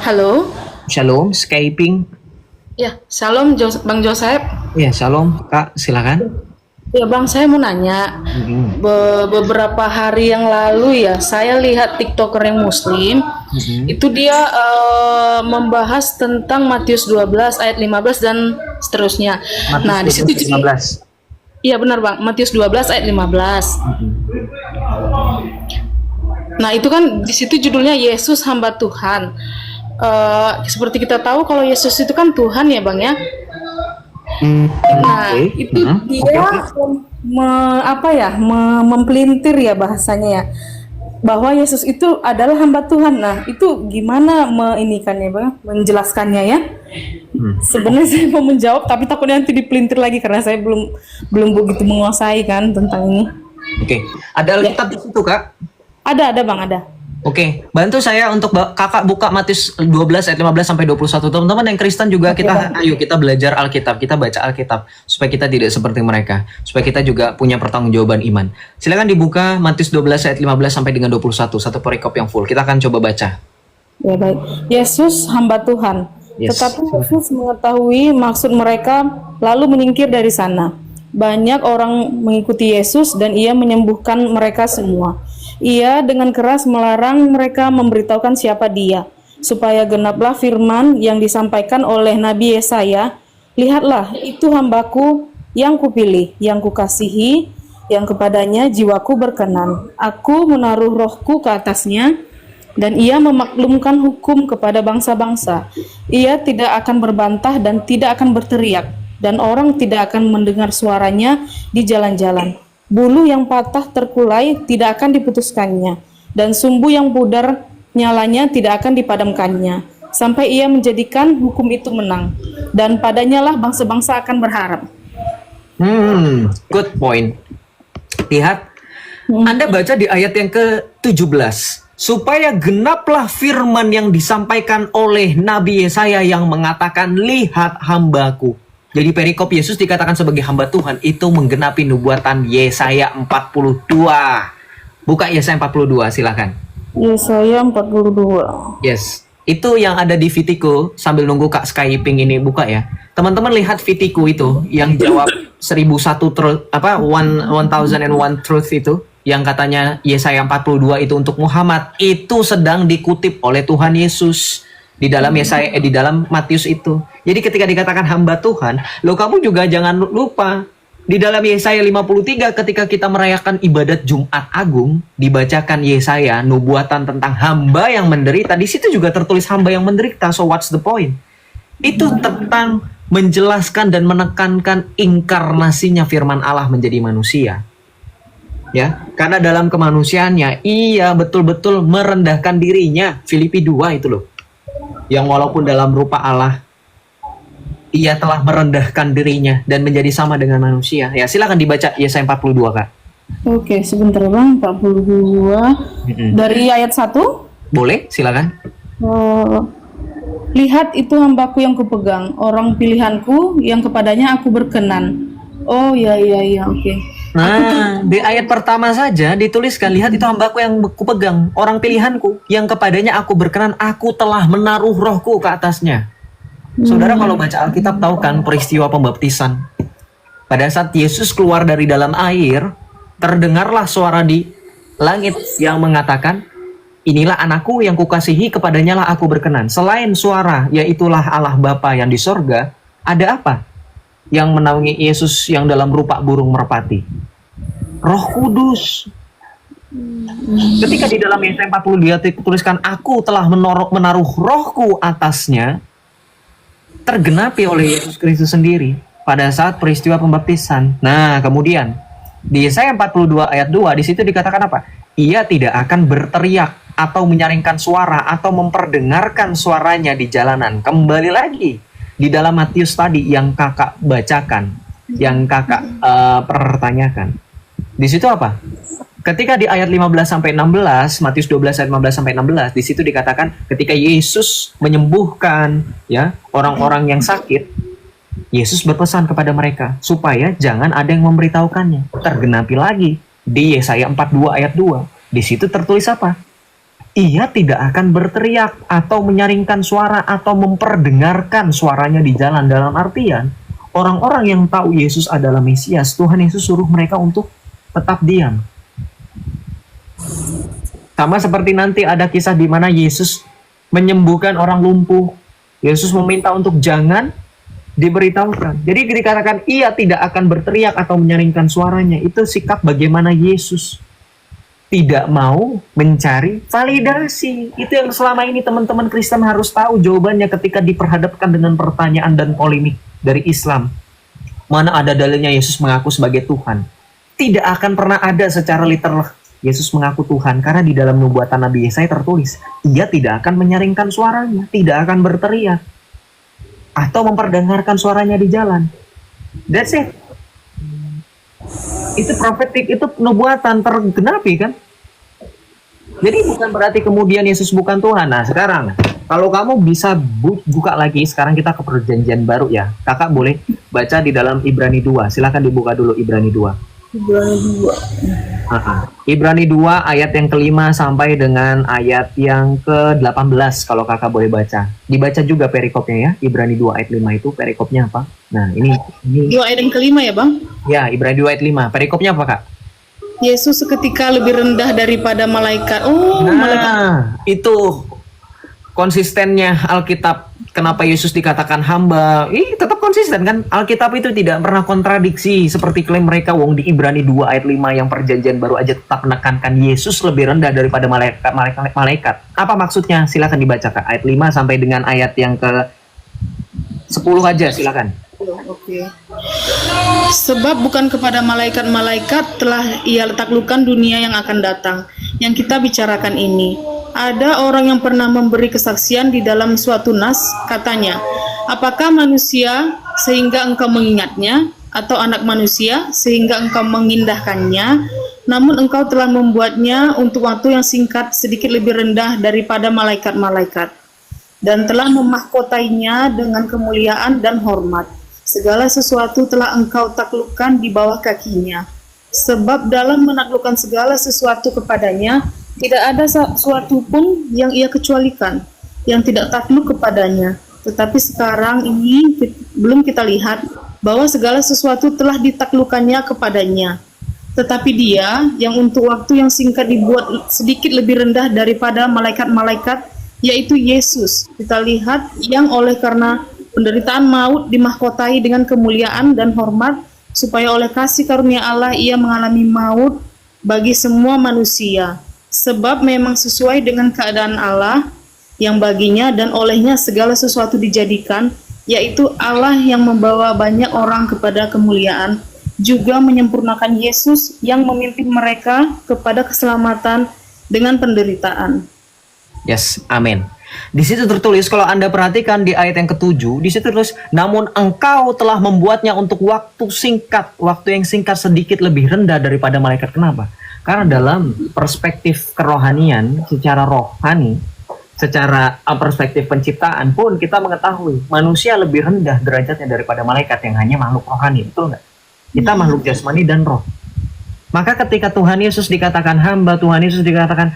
Halo, Shalom, Skyping. ya, Shalom Bang Joseph. Ya, shalom, Kak, silakan. Ya Bang, saya mau nanya, Mm-mm. beberapa hari yang lalu ya, saya lihat TikToker yang Muslim, Mm-mm. itu dia membahas tentang Matius 12 ayat 15 dan seterusnya. Matius Nah, di situ 12 ayat 15. iya benar Bang, Matius 12 ayat 15. Mm-mm. Nah, itu kan di situ judulnya Yesus hamba Tuhan. Seperti kita tahu kalau Yesus itu kan Tuhan ya Bang ya. Mm, Nah, oke. itu Oke, dia oke. mempelintir ya bahasanya ya, bahwa Yesus itu adalah hamba Tuhan. Nah, itu gimana meinikannya, Bang? Menjelaskannya ya. Hmm. Sebenarnya saya mau menjawab, tapi takutnya nanti dipelintir lagi karena saya belum belum begitu menguasai kan tentang ini. Oke. Ada Ya, Alkitab di situ, Kak? ada Bang, ada. Oke, bantu saya untuk Kakak buka Matius 12 ayat 15 sampai 21. Teman-teman yang Kristen juga Oke, Bang. ayo kita belajar Alkitab, kita baca Alkitab supaya kita tidak seperti mereka, supaya kita juga punya pertanggungjawaban iman. Silakan dibuka Matius 12 ayat 15 sampai dengan 21, satu perikop yang full. Kita akan coba baca. Ya baik. Yesus hamba Tuhan. Yes. Tetapi Yesus mengetahui maksud mereka lalu menyingkir dari sana. Banyak orang mengikuti Yesus dan ia menyembuhkan mereka semua. Ia dengan keras melarang mereka memberitahukan siapa dia, supaya genaplah firman yang disampaikan oleh Nabi Yesaya, lihatlah itu hambaku yang kupilih, yang kukasihi, yang kepadanya jiwaku berkenan. Aku menaruh rohku ke atasnya, dan ia memaklumkan hukum kepada bangsa-bangsa. Ia tidak akan berbantah dan tidak akan berteriak, dan orang tidak akan mendengar suaranya di jalan-jalan. Bulu yang patah terkulai tidak akan diputuskannya, dan sumbu yang pudar nyalanya tidak akan dipadamkannya, sampai ia menjadikan hukum itu menang, dan padanya lah bangsa-bangsa akan berharap. Good point. Lihat, Anda baca di ayat yang ke-17. Supaya genaplah firman yang disampaikan oleh Nabi Yesaya yang mengatakan, lihat hambaku. Jadi perikop Yesus dikatakan sebagai hamba Tuhan itu menggenapi nubuatan Yesaya 42. Buka Yesaya 42, silakan. Yesaya 42. Yes. Itu yang ada di Vitiku sambil nunggu Kak Skyping ini buka ya. Teman-teman lihat Vitiku itu yang jawab 1001 truth apa 1001 truth itu yang katanya Yesaya 42 itu untuk Muhammad itu sedang dikutip oleh Tuhan Yesus di dalam Yesaya di dalam Matius itu. Jadi ketika dikatakan hamba Tuhan, lo kamu juga jangan lupa di dalam Yesaya 53 ketika kita merayakan ibadat Jumat Agung dibacakan Yesaya nubuatan tentang hamba yang menderita. Di situ juga tertulis hamba yang menderita. So what's the point? Itu tentang menjelaskan dan menekankan inkarnasinya firman Allah menjadi manusia. Ya, karena dalam kemanusiaannya ia betul-betul merendahkan dirinya. Filipi 2 itu loh. Yang walaupun dalam rupa Allah ia telah merendahkan dirinya dan menjadi sama dengan manusia. Ya, silakan dibaca Yesaya 42, Kak. Oke, sebentar Bang, 42. Dari ayat 1. Boleh, silakan. Lihat itu hambaku yang kupegang, orang pilihanku yang kepadanya aku berkenan. Oh iya, oke. Nah, di ayat pertama saja dituliskan, lihat itu hambaku yang kupegang, orang pilihanku yang kepadanya aku berkenan, aku telah menaruh rohku ke atasnya. Saudara kalau baca Alkitab tahu kan peristiwa pembaptisan. Pada saat Yesus keluar dari dalam air, terdengarlah suara di langit yang mengatakan, inilah anakku yang kukasihi, kepadanya lah aku berkenan. Selain suara, yaitulah Allah Bapa yang di sorga, ada apa yang menaungi Yesus yang dalam rupa burung merpati? Roh Kudus. Ketika di dalam Yesaya 42 dituliskan, aku telah menaruh rohku atasnya, tergenapi oleh Yesus Kristus sendiri pada saat peristiwa pembaptisan. Nah, kemudian di Yesaya 42 ayat 2 di situ dikatakan apa? Ia tidak akan berteriak atau menyaringkan suara atau memperdengarkan suaranya di jalanan. Kembali lagi di dalam Matius tadi yang kakak bacakan, yang kakak pertanyakan. Di situ apa? Ketika di ayat 15 sampai 16, Matius 12 ayat 15 sampai 16, di situ dikatakan ketika Yesus menyembuhkan ya orang-orang yang sakit, Yesus berpesan kepada mereka supaya jangan ada yang memberitahukannya. Tergenapi lagi di Yesaya 42 ayat 2. Di situ tertulis apa? ia tidak akan berteriak atau menyaringkan suara atau memperdengarkan suaranya di jalan. Dalam artian, orang-orang yang tahu Yesus adalah Mesias, Tuhan Yesus suruh mereka untuk tetap diam. Sama seperti nanti ada kisah di mana Yesus menyembuhkan orang lumpuh. Yesus meminta untuk jangan diberitahukan. Jadi dikatakan ia tidak akan berteriak atau menyaringkan suaranya. Itu sikap bagaimana Yesus tidak mau mencari validasi. Itu yang selama ini teman-teman Kristen harus tahu jawabannya ketika diperhadapkan dengan pertanyaan dan polemik dari Islam. Mana ada dalilnya Yesus mengaku sebagai Tuhan? Tidak akan pernah ada secara literal Yesus mengaku Tuhan, karena di dalam nubuatan Nabi Yesaya tertulis, ia tidak akan menyaringkan suaranya, tidak akan berteriak, atau memperdengarkan suaranya di jalan. That's it. Itu profetik, itu nubuatan tergenapi kan? Jadi bukan berarti kemudian Yesus bukan Tuhan. Nah sekarang, kalau kamu bisa buka lagi, sekarang kita ke perjanjian baru ya. Kakak boleh baca di dalam Ibrani 2. Silakan dibuka dulu Ibrani 2. Ibrani 2. Ibrani 2 ayat yang ke-5 sampai dengan ayat yang ke-18 kalau kakak boleh baca. Dibaca juga perikopnya ya. Ibrani 2 ayat 5 itu perikopnya apa? Nah ini 2 ayat yang ke-5 ya Bang? Ya, Ibrani 2 ayat 5. Perikopnya apa kak? Yesus seketika lebih rendah daripada malaikat. Oh, malaikat. Itu konsistennya Alkitab. Kenapa Yesus dikatakan hamba? Tetap konsisten kan? Alkitab itu tidak pernah kontradiksi seperti klaim mereka. Wong di Ibrani 2 ayat 5 yang perjanjian baru aja tetap menekankan Yesus lebih rendah daripada malaikat. Apa maksudnya? Silakan dibaca Kak. Ayat 5 sampai dengan ayat yang ke 10 aja silakan. Oke. Sebab bukan kepada malaikat-malaikat telah ia taklukkan dunia yang akan datang. Yang kita bicarakan ini. Ada orang yang pernah memberi kesaksian di dalam suatu nas, katanya, apakah manusia sehingga engkau mengingatnya, atau anak manusia sehingga engkau mengindahkannya, namun engkau telah membuatnya untuk waktu yang singkat sedikit lebih rendah daripada malaikat-malaikat, dan telah memahkotainya dengan kemuliaan dan hormat. Segala sesuatu telah engkau taklukkan di bawah kakinya. Sebab dalam menaklukkan segala sesuatu kepadanya, tidak ada sesuatu pun yang ia kecualikan, yang tidak takluk kepadanya. Tetapi sekarang ini belum kita lihat bahwa segala sesuatu telah ditaklukkannya kepadanya. Tetapi dia yang untuk waktu yang singkat dibuat sedikit lebih rendah daripada malaikat-malaikat, yaitu Yesus. Kita lihat yang oleh karena penderitaan maut dimahkotai dengan kemuliaan dan hormat, supaya oleh kasih karunia Allah ia mengalami maut bagi semua manusia. Sebab memang sesuai dengan keadaan Allah yang baginya dan olehnya segala sesuatu dijadikan, yaitu Allah yang membawa banyak orang kepada kemuliaan, juga menyempurnakan Yesus yang memimpin mereka kepada keselamatan dengan penderitaan. Yes, amin. Di situ tertulis, kalau Anda perhatikan di ayat yang ke-7, di situ tertulis, namun engkau telah membuatnya untuk waktu yang singkat sedikit lebih rendah daripada malaikat. Kenapa? Karena dalam perspektif kerohanian, secara rohani, secara perspektif penciptaan pun kita mengetahui manusia lebih rendah derajatnya daripada malaikat yang hanya makhluk rohani, betul nggak? Kita makhluk jasmani dan roh. Maka ketika Tuhan Yesus dikatakan hamba, Tuhan Yesus dikatakan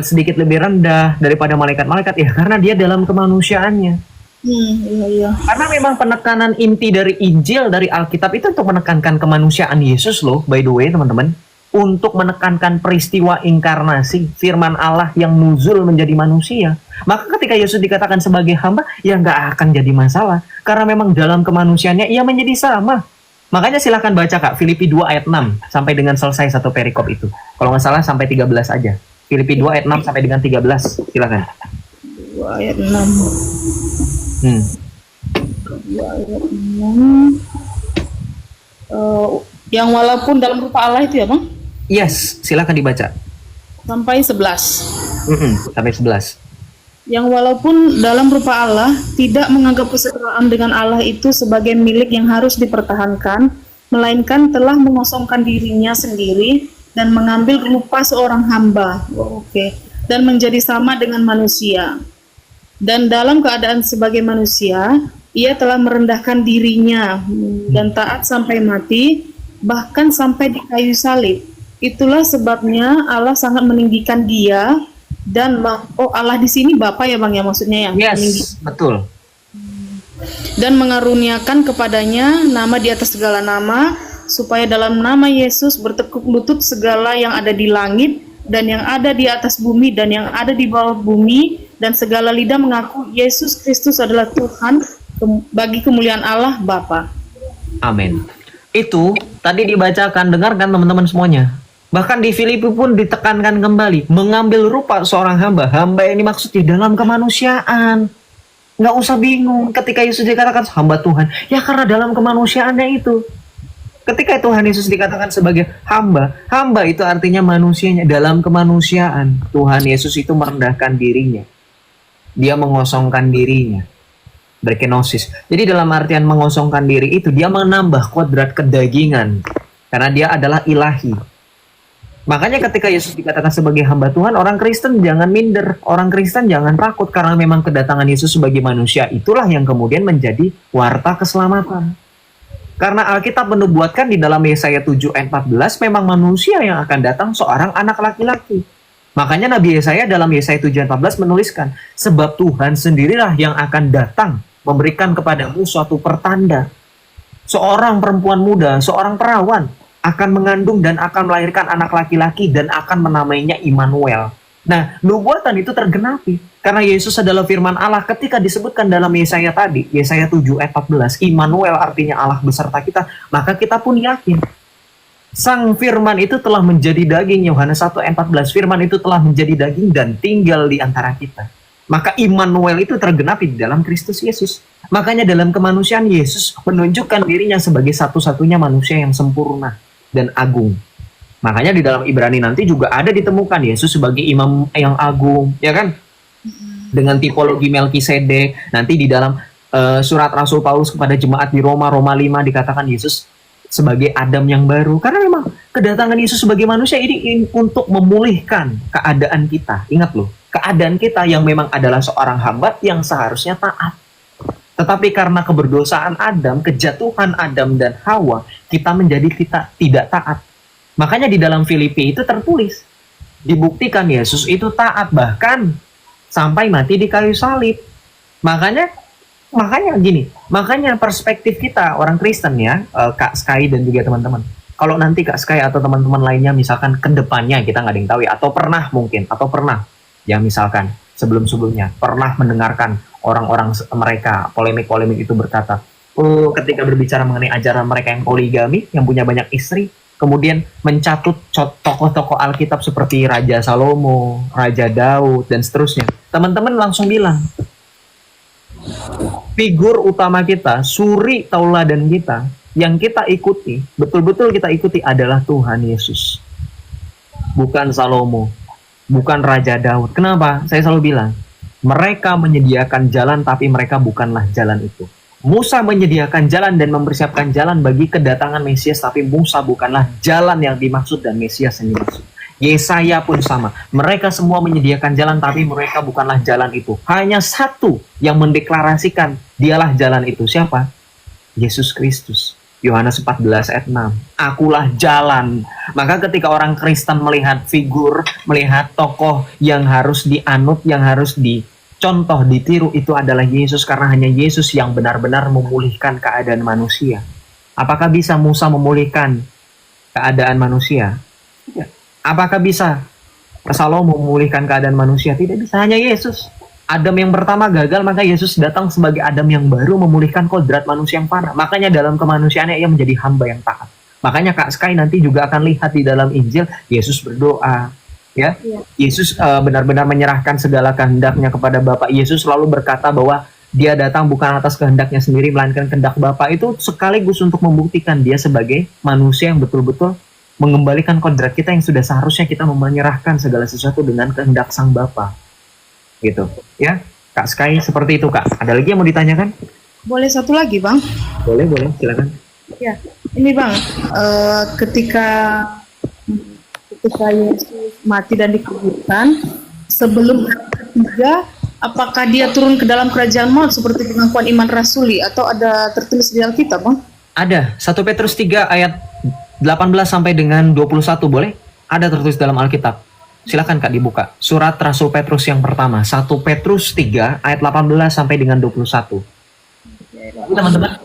sedikit lebih rendah daripada malaikat-malaikat, ya karena dia dalam kemanusiaannya. Iya. Karena memang penekanan inti dari Injil, dari Alkitab itu untuk menekankan kemanusiaan Yesus loh, by the way teman-teman. Untuk menekankan peristiwa inkarnasi, firman Allah yang nuzul menjadi manusia. Maka ketika Yesus dikatakan sebagai hamba, ya nggak akan jadi masalah. Karena memang dalam kemanusiaannya ia menjadi sama. Makanya silakan baca Kak, Filipi 2 ayat 6 sampai dengan selesai satu perikop itu. Kalau nggak salah sampai 13 aja. Filipi 2 ayat 6 sampai dengan 13, silakan. 2 ayat 6. 2 ayat 6. Yang walaupun dalam rupa Allah itu ya Bang? Yes, silakan dibaca. Sampai 11. Sampai 11. Yang walaupun dalam rupa Allah tidak menganggap kesetaraan dengan Allah itu sebagai milik yang harus dipertahankan, melainkan telah mengosongkan dirinya sendiri dan mengambil rupa seorang hamba. Dan menjadi sama dengan manusia. Dan dalam keadaan sebagai manusia, ia telah merendahkan dirinya dan taat sampai mati, bahkan sampai di kayu salib. Itulah sebabnya Allah sangat meninggikan dia Allah di sini Bapa ya Bang ya, maksudnya yang meninggi. Yes, betul. Dan mengaruniakan kepadanya nama di atas segala nama, supaya dalam nama Yesus bertekuk lutut segala yang ada di langit dan yang ada di atas bumi dan yang ada di bawah bumi, dan segala lidah mengaku Yesus Kristus adalah Tuhan, bagi kemuliaan Allah Bapa. Amin. Itu tadi dibacakan, dengarkan teman-teman semuanya. Bahkan di Filipi pun ditekankan kembali, mengambil rupa seorang hamba. Hamba ini maksudnya dalam kemanusiaan. Nggak usah bingung ketika Yesus dikatakan hamba Tuhan. Ya karena dalam kemanusiaannya itu. Ketika Tuhan Yesus dikatakan sebagai hamba, hamba itu artinya manusianya. Dalam kemanusiaan, Tuhan Yesus itu merendahkan dirinya. Dia mengosongkan dirinya. Berkenosis. Jadi dalam artian mengosongkan diri itu, dia menambah kodrat kedagingan. Karena dia adalah ilahi. Makanya ketika Yesus dikatakan sebagai hamba Tuhan, orang Kristen jangan minder, orang Kristen jangan takut, karena memang kedatangan Yesus sebagai manusia itulah yang kemudian menjadi warta keselamatan. Karena Alkitab menubuatkan di dalam Yesaya 7 ayat 14, memang manusia yang akan datang seorang anak laki-laki. Makanya Nabi Yesaya dalam Yesaya 7 ayat 14 menuliskan, sebab Tuhan sendirilah yang akan datang memberikan kepadamu suatu pertanda. Seorang perempuan muda, seorang perawan, akan mengandung dan akan melahirkan anak laki-laki dan akan menamainya Immanuel. Nah, nubuatan itu tergenapi karena Yesus adalah firman Allah. Ketika disebutkan dalam Yesaya tadi, Yesaya 7 ayat 14, Immanuel artinya Allah beserta kita, maka kita pun yakin Sang firman itu telah menjadi daging. Yohanes 1 ayat 14, firman itu telah menjadi daging dan tinggal di antara kita. Maka Immanuel itu tergenapi di dalam Kristus Yesus. Makanya dalam kemanusiaan Yesus menunjukkan dirinya sebagai satu-satunya manusia yang sempurna dan agung. Makanya di dalam Ibrani nanti juga ada ditemukan Yesus sebagai imam yang agung, ya kan? Dengan tipologi Melkisedek. Nanti di dalam surat Rasul Paulus kepada jemaat di Roma 5 dikatakan Yesus sebagai Adam yang baru. Karena memang kedatangan Yesus sebagai manusia ini untuk memulihkan keadaan kita. Ingat loh, keadaan kita yang memang adalah seorang hamba yang seharusnya taat. Tetapi karena keberdosaan Adam, kejatuhan Adam dan Hawa, kita menjadi tidak taat. Makanya di dalam Filipi itu tertulis, dibuktikan Yesus itu taat bahkan sampai mati di kayu salib. Makanya perspektif kita orang Kristen ya, Kak Sky dan juga teman-teman. Kalau nanti Kak Sky atau teman-teman lainnya misalkan ke depannya kita nggak ada yang tahu ya, atau pernah ya misalkan sebelum-sebelumnya pernah mendengarkan orang-orang mereka polemik-polemik itu berkata, ketika berbicara mengenai ajaran mereka yang poligami, yang punya banyak istri, kemudian mencatut tokoh-tokoh Alkitab seperti Raja Salomo, Raja Daud, dan seterusnya. Teman-teman langsung bilang, figur utama kita, suri tauladan kita, yang kita ikuti, betul-betul kita ikuti adalah Tuhan Yesus. Bukan Salomo, bukan Raja Daud. Kenapa? Saya selalu bilang, mereka menyediakan jalan, tapi mereka bukanlah jalan itu. Musa menyediakan jalan dan mempersiapkan jalan bagi kedatangan Mesias, tapi Musa bukanlah jalan yang dimaksud dan Mesias yang dimaksud. Yesaya pun sama. Mereka semua menyediakan jalan, tapi mereka bukanlah jalan itu. Hanya satu yang mendeklarasikan dialah jalan itu. Siapa? Yesus Kristus. Yohanes 14 ayat 6. Akulah jalan. Maka ketika orang Kristen melihat figur, melihat tokoh yang harus dianut, yang harus dicontoh, ditiru, itu adalah Yesus. Karena hanya Yesus yang benar-benar memulihkan keadaan manusia. Apakah bisa Musa memulihkan keadaan manusia? Tidak. Apakah bisa Salomo memulihkan keadaan manusia? Tidak bisa, hanya Yesus. Adam yang pertama gagal, maka Yesus datang sebagai Adam yang baru memulihkan kodrat manusia yang fana. Makanya dalam kemanusiaannya ia menjadi hamba yang taat. Makanya Kak Sky nanti juga akan lihat di dalam Injil, Yesus berdoa. Ya, Yesus benar-benar menyerahkan segala kehendaknya kepada Bapa. Yesus selalu berkata bahwa dia datang bukan atas kehendaknya sendiri, melainkan kehendak Bapa. Itu sekaligus untuk membuktikan dia sebagai manusia yang betul-betul mengembalikan kodrat kita yang sudah seharusnya kita menyerahkan segala sesuatu dengan kehendak Sang Bapa. Gitu ya, Kak Sky, seperti itu Kak. Ada lagi yang mau ditanyakan? Boleh satu lagi Bang? Boleh, silakan. Ya, ini Bang, ketika Yesus mati dan dikuburkan, sebelum hari ketiga, apakah dia turun ke dalam kerajaan maut seperti pengakuan iman rasuli, atau ada tertulis di Alkitab Bang? Ada, 1 Petrus 3 ayat 18 sampai dengan 21 boleh? Ada tertulis dalam Alkitab. Silakan Kak dibuka. Surat Rasul Petrus yang pertama, 1 Petrus 3 ayat 18 sampai dengan 21. Teman-teman,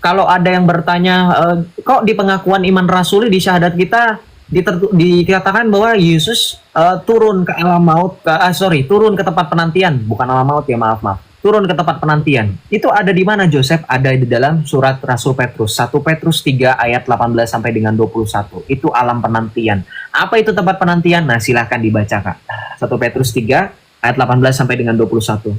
kalau ada yang bertanya, kok di pengakuan iman rasuli di syahadat kita dikatakan bahwa Yesus turun ke alam maut, turun ke tempat penantian, bukan alam maut ya, maaf. Turun ke tempat penantian. Itu ada di mana Joseph? Ada di dalam surat Rasul Petrus, 1 Petrus 3 ayat 18 sampai dengan 21. Itu alam penantian. Apa itu tempat penantian? Nah, silahkan dibaca Kak. 1 Petrus 3 ayat 18 sampai dengan 21.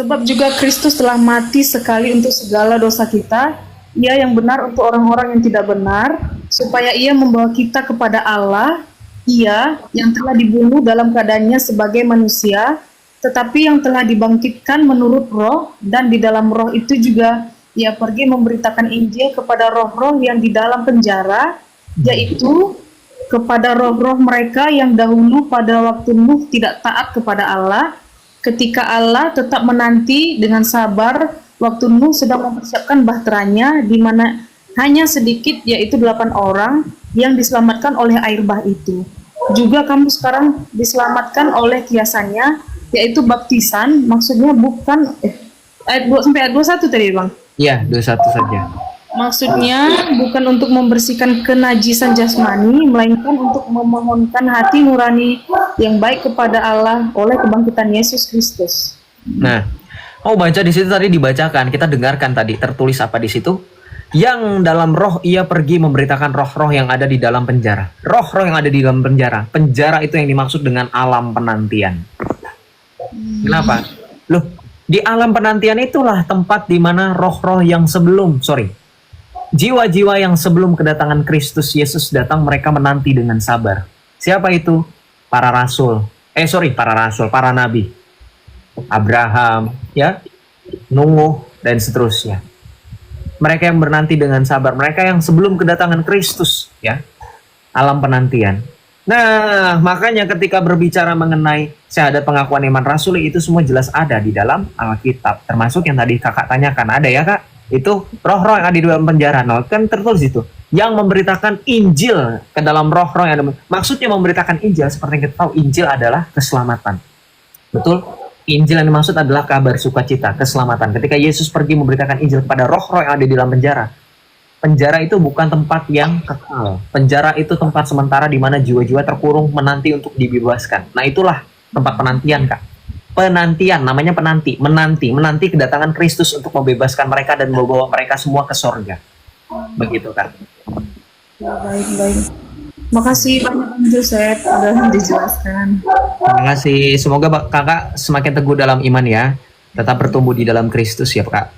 Sebab juga Kristus telah mati sekali untuk segala dosa kita, Ia yang benar untuk orang-orang yang tidak benar, supaya Ia membawa kita kepada Allah, Ia yang telah dibunuh dalam keadaannya sebagai manusia, tetapi yang telah dibangkitkan menurut roh, dan di dalam roh itu juga Ia pergi memberitakan Injil kepada roh-roh yang di dalam penjara, yaitu kepada roh-roh mereka yang dahulu pada waktu Nuh tidak taat kepada Allah, ketika Allah tetap menanti dengan sabar waktu Nuh sedang mempersiapkan bahteranya, di mana hanya sedikit, yaitu 8 orang yang diselamatkan oleh air bah itu. Juga kamu sekarang diselamatkan oleh kiasannya, yaitu baptisan. Maksudnya bukan ayat 2 sampai ayat 21 tadi Bang. Iya, 21 saja. Maksudnya bukan untuk membersihkan kenajisan jasmani, melainkan untuk memohonkan hati nurani yang baik kepada Allah oleh kebangkitan Yesus Kristus. Nah, baca di situ tadi dibacakan, kita dengarkan tadi tertulis apa di situ? Yang dalam roh Ia pergi memberitakan roh-roh yang ada di dalam penjara. Roh-roh yang ada di dalam penjara. Penjara itu yang dimaksud dengan alam penantian. Kenapa? Loh, di alam penantian itulah tempat di mana roh-roh yang jiwa-jiwa yang sebelum kedatangan Kristus Yesus datang, mereka menanti dengan sabar. Siapa itu? Para nabi. Abraham, ya, Nuh, dan seterusnya. Mereka yang menanti dengan sabar, mereka yang sebelum kedatangan Kristus, ya, alam penantian. Nah, makanya ketika berbicara mengenai syahadat pengakuan iman rasuli, itu semua jelas ada di dalam Alkitab, termasuk yang tadi kakak tanyakan, ada ya Kak? Itu roh-roh yang ada di dalam penjara. Nah, kan tertulis itu, yang memberitakan Injil ke dalam roh-roh yang ada. Maksudnya memberitakan Injil, seperti yang kita tahu, Injil adalah keselamatan. Betul? Injil yang dimaksud adalah kabar sukacita, keselamatan. Ketika Yesus pergi memberitakan Injil kepada roh-roh yang ada di dalam penjara, penjara itu bukan tempat yang kekal. Penjara itu tempat sementara di mana jiwa-jiwa terkurung menanti untuk dibebaskan. Nah, itulah tempat penantian, Kak. Penantian, namanya menanti kedatangan Kristus untuk membebaskan mereka dan membawa mereka semua ke sorga. Begitu, Kak. Ya, baik. Makasih banyak Joseph, udah dijelaskan. Terima kasih. Semoga kakak semakin teguh dalam iman ya. Tetap bertumbuh di dalam Kristus ya, Kak.